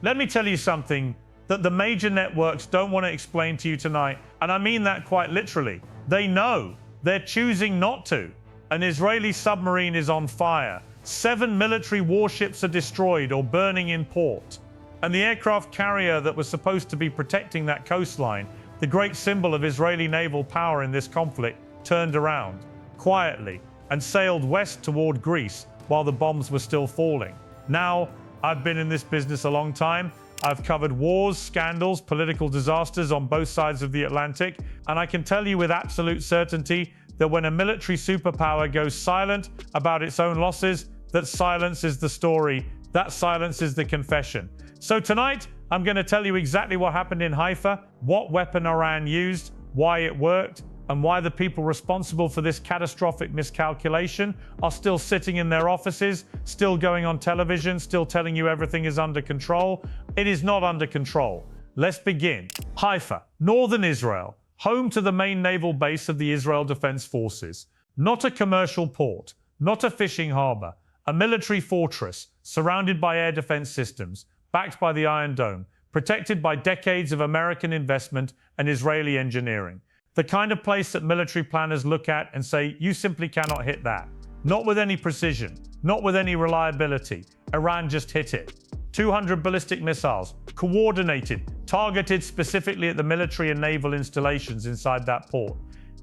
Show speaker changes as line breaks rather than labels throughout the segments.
Let me tell you something that the major networks don't want to explain to you tonight, and I mean that quite literally. They know. They're choosing not to. An Israeli submarine is on fire. 7 military warships are destroyed or burning in port. And the aircraft carrier that was supposed to be protecting that coastline, the great symbol of Israeli naval power in this conflict, turned around quietly and sailed west toward Greece while the bombs were still falling. Now, I've been in this business a long time. I've covered wars, scandals, political disasters on both sides of the Atlantic, and I can tell you with absolute certainty that when a military superpower goes silent about its own losses, that silence is the story, that silence is the confession. So tonight, I'm going to tell you exactly what happened in Haifa, what weapon Iran used, why it worked, and why the people responsible for this catastrophic miscalculation are still sitting in their offices, still going on television, still telling you everything is under control. It is not under control. Let's begin. Haifa, northern Israel, home to the main naval base of the Israel Defense Forces. Not a commercial port, not a fishing harbor, a military fortress surrounded by air defense systems, backed by the Iron Dome, protected by decades of American investment and Israeli engineering. The kind of place that military planners look at and say, you simply cannot hit that. Not with any precision, not with any reliability. Iran just hit it. 200 ballistic missiles, coordinated, targeted specifically at the military and naval installations inside that port.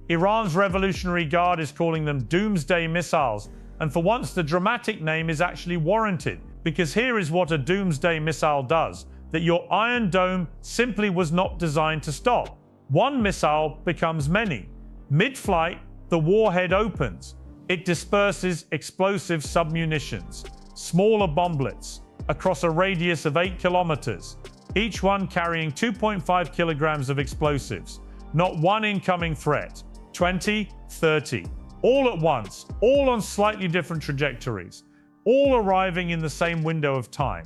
Iran's Revolutionary Guard is calling them doomsday missiles, and for once the dramatic name is actually warranted, because here is what a doomsday missile does, that your Iron Dome simply was not designed to stop. One missile becomes many. Mid-flight, the warhead opens. It disperses explosive submunitions, smaller bomblets, across a radius of 8 kilometers, each one carrying 2.5 kilograms of explosives. Not one incoming threat. 20, 30. All at once, all on slightly different trajectories, all arriving in the same window of time.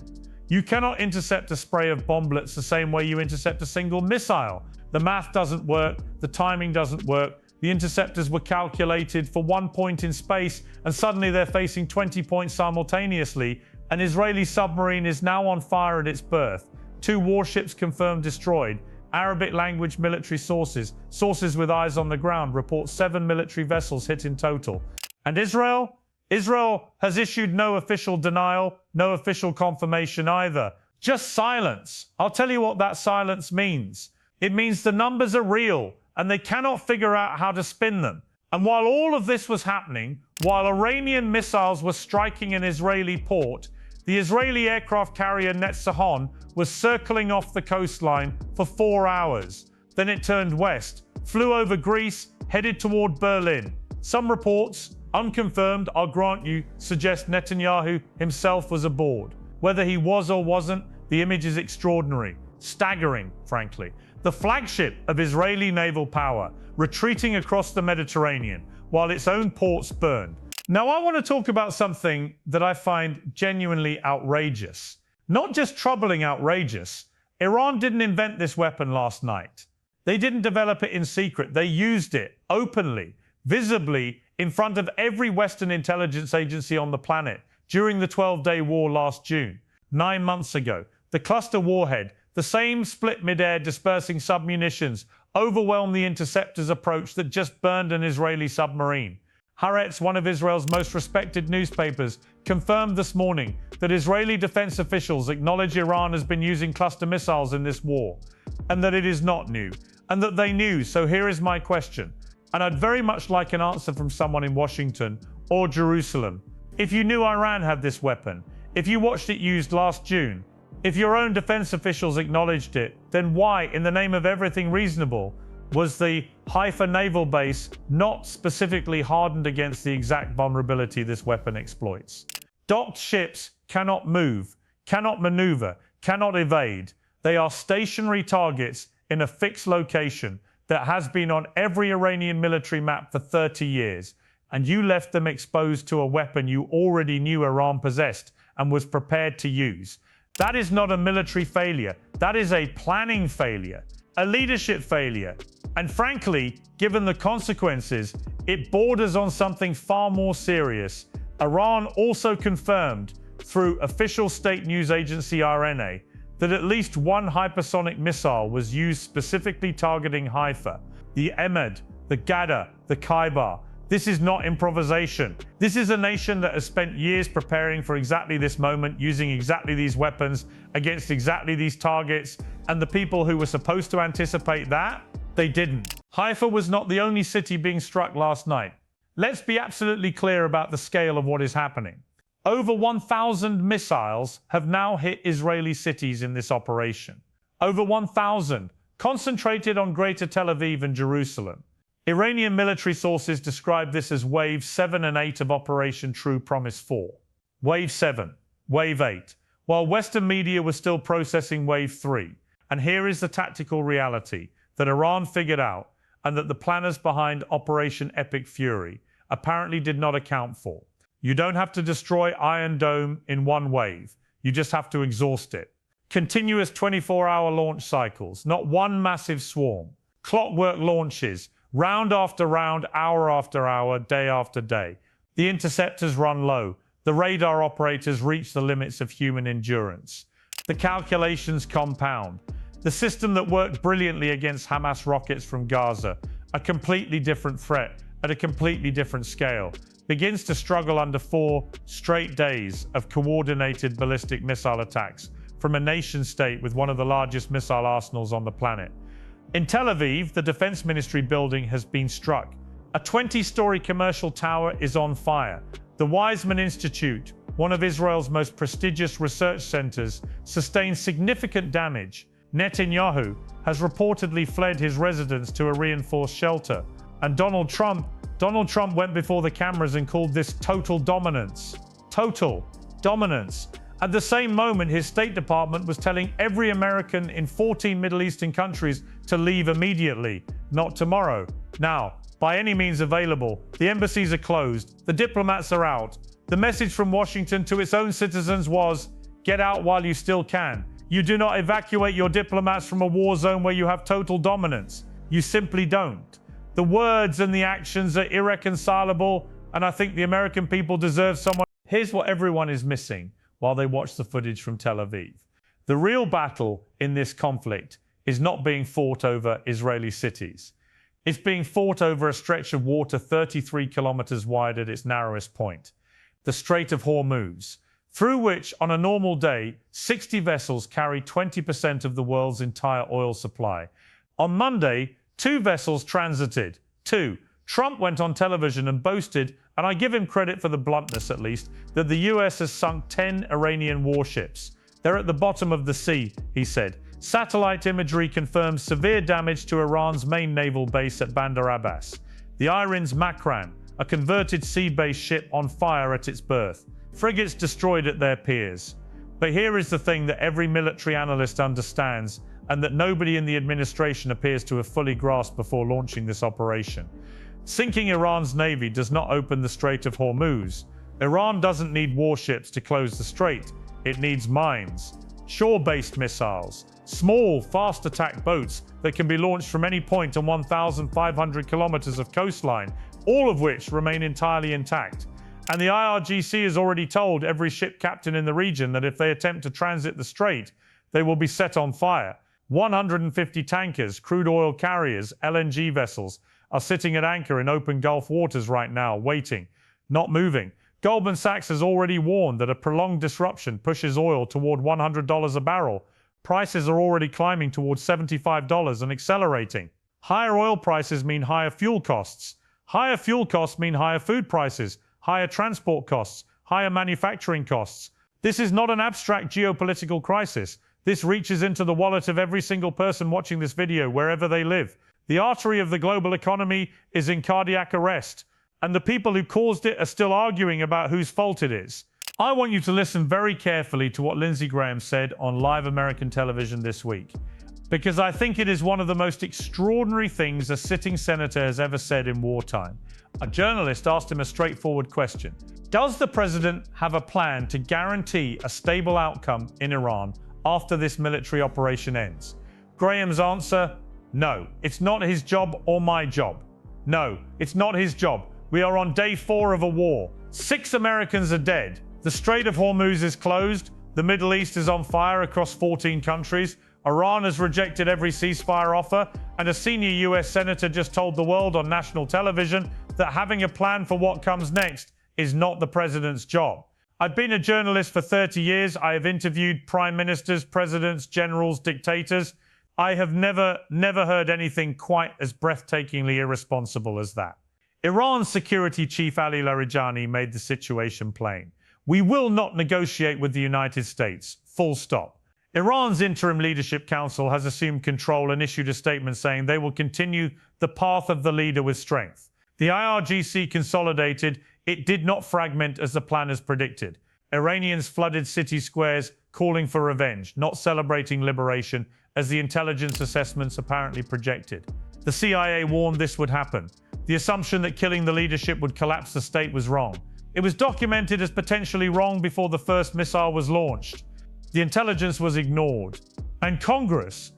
You cannot intercept a spray of bomblets the same way you intercept a single missile. The math doesn't work, the timing doesn't work. The interceptors were calculated for one point in space, and suddenly they're facing 20 points simultaneously. An Israeli submarine is now on fire at its berth. 2 warships confirmed destroyed. Arabic language military sources with eyes on the ground, report 7 military vessels hit in total. And Israel? Israel has issued no official denial, no official confirmation either. Just silence. I'll tell you what that silence means. It means the numbers are real and they cannot figure out how to spin them. And while all of this was happening, while Iranian missiles were striking an Israeli port, the Israeli aircraft carrier Netzahon was circling off the coastline for 4 hours. Then it turned west, flew over Greece, headed toward Berlin. Some reports, unconfirmed, I'll grant you, suggest Netanyahu himself was aboard. Whether he was or wasn't, the image is extraordinary, staggering, frankly. The flagship of Israeli naval power retreating across the Mediterranean while its own ports burned. Now, I want to talk about something that I find genuinely outrageous. Not just troubling outrageous. Iran didn't invent this weapon last night. They didn't develop it in secret. They used it openly, visibly, in front of every Western intelligence agency on the planet during the 12-day war last June. 9 months ago, the cluster warhead, the same split mid-air dispersing submunitions, overwhelmed the interceptors approach that just burned an Israeli submarine. Haaretz, one of Israel's most respected newspapers, confirmed this morning that Israeli defense officials acknowledge Iran has been using cluster missiles in this war, and that it is not new, and that they knew. So here is my question, and I'd very much like an answer from someone in Washington or Jerusalem. If you knew Iran had this weapon, if you watched it used last June, if your own defense officials acknowledged it, then why, in the name of everything reasonable, was the Haifa naval base not specifically hardened against the exact vulnerability this weapon exploits? Docked ships cannot move, cannot maneuver, cannot evade. They are stationary targets in a fixed location that has been on every Iranian military map for 30 years. And you left them exposed to a weapon you already knew Iran possessed and was prepared to use. That is not a military failure. That is a planning failure, a leadership failure. And frankly, given the consequences, it borders on something far more serious. Iran also confirmed through official state news agency RNA that at least one hypersonic missile was used specifically targeting Haifa, the Emad, the Gada, the Khyber. This is not improvisation. This is a nation that has spent years preparing for exactly this moment, using exactly these weapons against exactly these targets, and the people who were supposed to anticipate that, they didn't. Haifa was not the only city being struck last night. Let's be absolutely clear about the scale of what is happening. Over 1,000 missiles have now hit Israeli cities in this operation. Over 1,000, concentrated on Greater Tel Aviv and Jerusalem. Iranian military sources describe this as Wave 7 and 8 of Operation True Promise 4. Wave 7, Wave 8, while Western media was still processing Wave 3. And here is the tactical reality that Iran figured out and that the planners behind Operation Epic Fury apparently did not account for. You don't have to destroy Iron Dome in one wave. You just have to exhaust it. Continuous 24-hour launch cycles, not one massive swarm. Clockwork launches, round after round, hour after hour, day after day. The interceptors run low. The radar operators reach the limits of human endurance. The calculations compound. The system that worked brilliantly against Hamas rockets from Gaza, a completely different threat at a completely different scale, begins to struggle under 4 straight days of coordinated ballistic missile attacks from a nation-state with one of the largest missile arsenals on the planet. In Tel Aviv, the Defense Ministry building has been struck. A 20-story commercial tower is on fire. The Weizmann Institute, one of Israel's most prestigious research centers, sustained significant damage. Netanyahu has reportedly fled his residence to a reinforced shelter. And Donald Trump went before the cameras and called this total dominance. Total dominance. At the same moment, his State Department was telling every American in 14 Middle Eastern countries to leave immediately, not tomorrow. Now, by any means available, the embassies are closed, the diplomats are out. The message from Washington to its own citizens was, get out while you still can. You do not evacuate your diplomats from a war zone where you have total dominance. You simply don't. The words and the actions are irreconcilable, and I think the American people deserve someone. Here's what everyone is missing while they watch the footage from Tel Aviv. The real battle in this conflict is not being fought over Israeli cities. It's being fought over a stretch of water 33 kilometers wide at its narrowest point, the Strait of Hormuz, through which, on a normal day, 60 vessels carry 20% of the world's entire oil supply. On Monday, 2 vessels transited. 2. Trump went on television and boasted, and I give him credit for the bluntness at least, that the US has sunk 10 Iranian warships. They're at the bottom of the sea, he said. Satellite imagery confirms severe damage to Iran's main naval base at Bandar Abbas. The Iran's Makran, a converted sea-based ship on fire at its berth. Frigates destroyed at their piers. But here is the thing that every military analyst understands, and that nobody in the administration appears to have fully grasped before launching this operation. Sinking Iran's navy does not open the Strait of Hormuz. Iran doesn't need warships to close the strait. It needs mines, shore-based missiles, small, fast attack boats that can be launched from any point on 1,500 kilometers of coastline, all of which remain entirely intact. And the IRGC has already told every ship captain in the region that if they attempt to transit the strait, they will be set on fire. 150 tankers, crude oil carriers, LNG vessels are sitting at anchor in open Gulf waters right now, waiting, not moving. Goldman Sachs has already warned that a prolonged disruption pushes oil toward $100 a barrel. Prices are already climbing towards $75 and accelerating. Higher oil prices mean higher fuel costs. Higher fuel costs mean higher food prices, higher transport costs, higher manufacturing costs. This is not an abstract geopolitical crisis. This reaches into the wallet of every single person watching this video, wherever they live. The artery of the global economy is in cardiac arrest, and the people who caused it are still arguing about whose fault it is. I want you to listen very carefully to what Lindsey Graham said on live American television this week, because I think it is one of the most extraordinary things a sitting senator has ever said in wartime. A journalist asked him a straightforward question. Does the president have a plan to guarantee a stable outcome in Iran after this military operation ends? Graham's answer, no. It's not his job or my job. No, it's not his job. We are on day 4 of a war. 6 Americans are dead. The Strait of Hormuz is closed. The Middle East is on fire across 14 countries. Iran has rejected every ceasefire offer, and a senior US senator just told the world on national television that having a plan for what comes next is not the president's job. I've been a journalist for 30 years. I have interviewed prime ministers, presidents, generals, dictators. I have never heard anything quite as breathtakingly irresponsible as that. Iran's security chief Ali Larijani made the situation plain. We will not negotiate with the United States. Full stop. Iran's Interim Leadership Council has assumed control and issued a statement saying they will continue the path of the leader with strength. The IRGC consolidated. It did not fragment as the planners predicted. Iranians flooded city squares, calling for revenge, not celebrating liberation, as the intelligence assessments apparently projected. The CIA warned this would happen. The assumption that killing the leadership would collapse the state was wrong. It was documented as potentially wrong before the first missile was launched. The intelligence was ignored. And Congress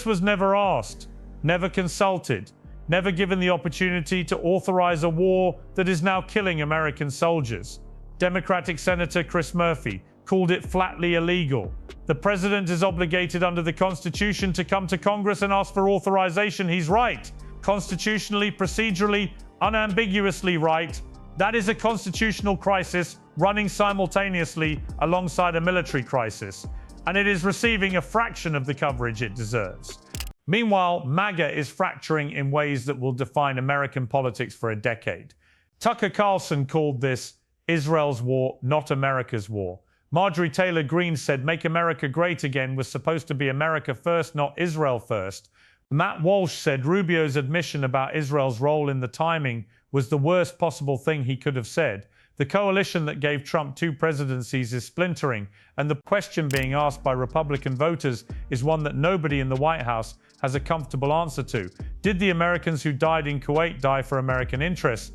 was never asked, never consulted, never given the opportunity to authorize a war that is now killing American soldiers. Democratic Senator Chris Murphy called it flatly illegal. The president is obligated under the Constitution to come to Congress and ask for authorization. He's right. Constitutionally, procedurally, unambiguously right. That is a constitutional crisis running simultaneously alongside a military crisis, and it is receiving a fraction of the coverage it deserves. Meanwhile, MAGA is fracturing in ways that will define American politics for a decade. Tucker Carlson called this Israel's war, not America's war. Marjorie Taylor Greene said Make America Great Again was supposed to be America first, not Israel first. Matt Walsh said Rubio's admission about Israel's role in the timing was the worst possible thing he could have said. The coalition that gave Trump 2 presidencies is splintering, and the question being asked by Republican voters is one that nobody in the White House has a comfortable answer to. Did the Americans who died in Kuwait die for American interests?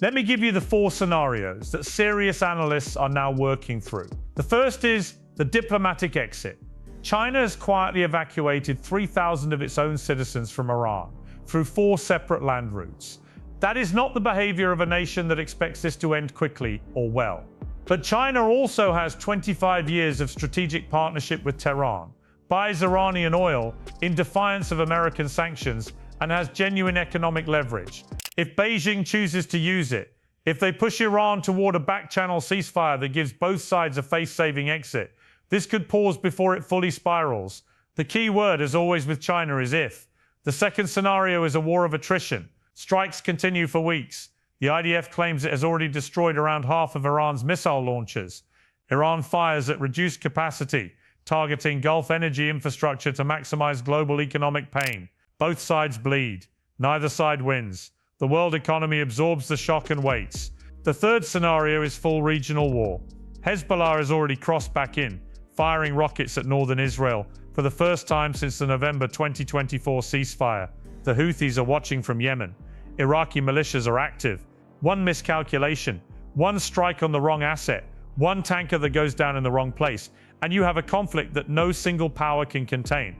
Let me give you the 4 scenarios that serious analysts are now working through. The first is the diplomatic exit. China has quietly evacuated 3,000 of its own citizens from Iran through 4 separate land routes. That is not the behavior of a nation that expects this to end quickly or well. But China also has 25 years of strategic partnership with Tehran, buys Iranian oil in defiance of American sanctions, and has genuine economic leverage. If Beijing chooses to use it, if they push Iran toward a back-channel ceasefire that gives both sides a face-saving exit, this could pause before it fully spirals. The key word, as always with China, is if. The second scenario is a war of attrition. Strikes continue for weeks. The IDF claims it has already destroyed around half of Iran's missile launchers. Iran fires at reduced capacity, targeting Gulf energy infrastructure to maximize global economic pain. Both sides bleed. Neither side wins. The world economy absorbs the shock and waits. The third scenario is full regional war. Hezbollah has already crossed back in, firing rockets at northern Israel for the first time since the November 2024 ceasefire. The Houthis are watching from Yemen. Iraqi militias are active. One miscalculation, one strike on the wrong asset, one tanker that goes down in the wrong place, and you have a conflict that no single power can contain.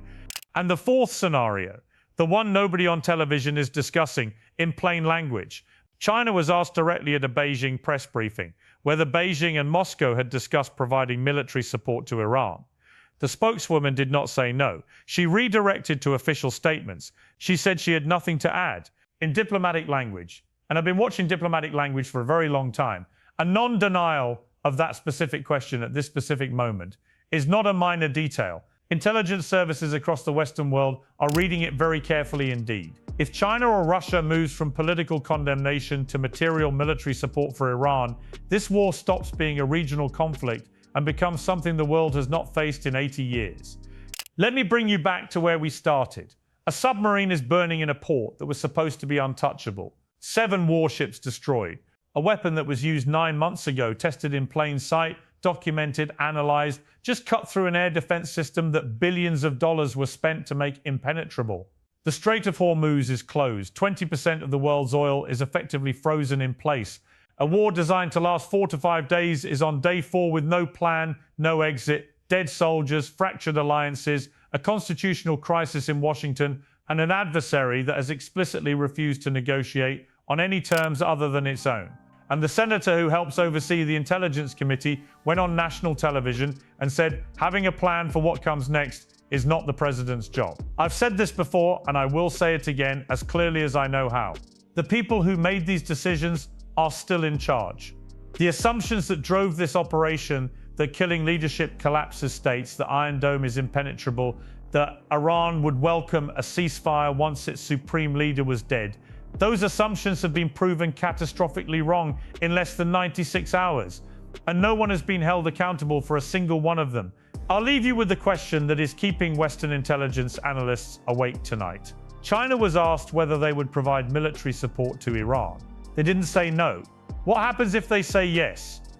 And the fourth scenario, the one nobody on television is discussing in plain language. China was asked directly at a Beijing press briefing, whether Beijing and Moscow had discussed providing military support to Iran. The spokeswoman did not say no. She redirected to official statements. She said she had nothing to add. In diplomatic language, and I've been watching diplomatic language for a very long time, a non-denial of that specific question at this specific moment is not a minor detail. Intelligence services across the Western world are reading it very carefully indeed. If China or Russia moves from political condemnation to material military support for Iran, this war stops being a regional conflict and becomes something the world has not faced in 80 years. Let me bring you back to where we started. A submarine is burning in a port that was supposed to be untouchable. 7 warships destroyed. A weapon that was used 9 months ago, tested in plain sight, documented, analyzed, just cut through an air defense system that billions of dollars were spent to make impenetrable. The Strait of Hormuz is closed. 20% of the world's oil is effectively frozen in place. A war designed to last 4 to 5 days is on day 4 with no plan, no exit, dead soldiers, fractured alliances, a constitutional crisis in Washington, and an adversary that has explicitly refused to negotiate on any terms other than its own. And the senator who helps oversee the Intelligence Committee went on national television and said having a plan for what comes next is not the president's job. I've said this before, and I will say it again as clearly as I know how. The people who made these decisions are still in charge. The assumptions that drove this operation, that killing leadership collapses states, that Iron Dome is impenetrable, that Iran would welcome a ceasefire once its supreme leader was dead, those assumptions have been proven catastrophically wrong in less than 96 hours, and no one has been held accountable for a single one of them. I'll leave you with the question that is keeping Western intelligence analysts awake tonight. China was asked whether they would provide military support to Iran. They didn't say no. What happens if they say yes?